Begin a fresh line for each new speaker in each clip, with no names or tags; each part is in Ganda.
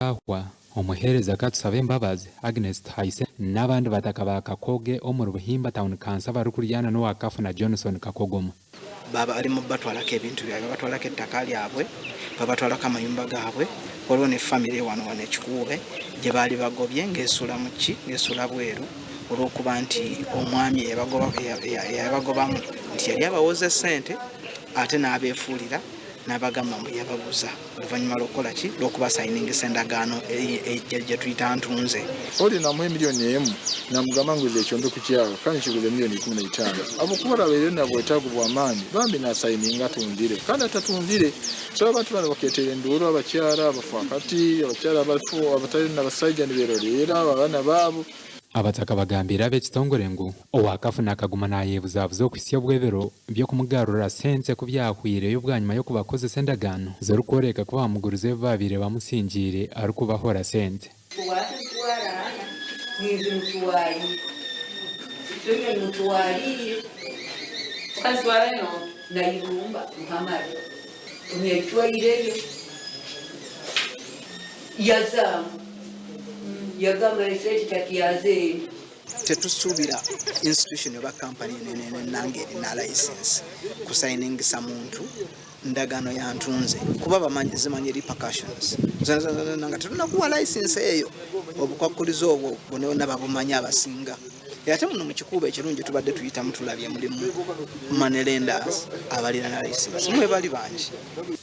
ahwa omuhereza katusaba embabazi Agnes Haise n'abandi bataka ba Kakoge omuri Buhimba Town Council bari kuryana n'owa Kafuna Johnson Kakogomo
baba ali mu batwalako ebintu byabwe batwalako ettaka lyabwe babatwalako amayumba gaabwe waliwo ne famire wano Kikuube gye baali bagobye ng'esula mu ki ng'esula bweru olw'okuba nti omwami yabagobamu nti yali abawoze ssente ate n'abeefuulira n'abagamba mbu yabaguza oluvannyuma lw'okukola ki lw'okuba sayiningisa endagaano gye tuyita ntunze
oli namuhe miliyoni emu namugamba nguze ekyombe ku kyalo kandi kiguze miliyoni 15 abo kuba labeere na bwetaavu bw'amaanyi bambi nasayininga atunzire kandi atatunzire so abantu bano bakeetera enduulu abakyala abafaakati abakyala abatali n'abasajja ne beeroleera abaana baabo
abataka bagambira ab'ekitongole ngu owa Kafuna akaguma n'ayeebuzaabuza okwisa obwebero by'okumugarurira ssente ku byahwire y'obwanyuma y'okubakozesa endagaano z'orikworeka kuba bamuguriza ebibaabire bamusingiire arikubahora ssente
tetusuubira institution oba company nange erina license kusayiningisa muntu ndagaano ya ntunze kuba zimanye repercussions nga tetunakuwa license eyo obukwakkuliza obwo bonna babumanye abasinga ate muno mu Kikuube ekirungi tubadde tuyitamu tulabye mulimu manelendas abalina na license mwe bali bangi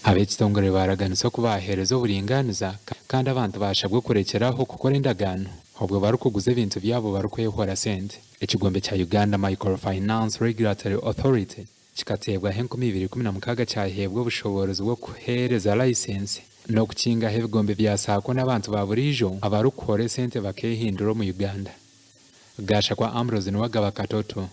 ab'ekitongole baraganisa okubahereza obulinganiza kandi abantu bashabwe kurekeraho okukola endagaano obwo barikuguza ebintu byabo barikwehora ssente ekigombe kya Uganda Microfinance Regulatory Authority kikateebwaho 2016 kyaheebwa obushobozi bw'okuheereza license n'okukingaho ebigombe bya saako n'abantu ba buriijo abarikukora ssente bakehindura mu Uganda gasha kwa Ambrose Nwagaba Katoto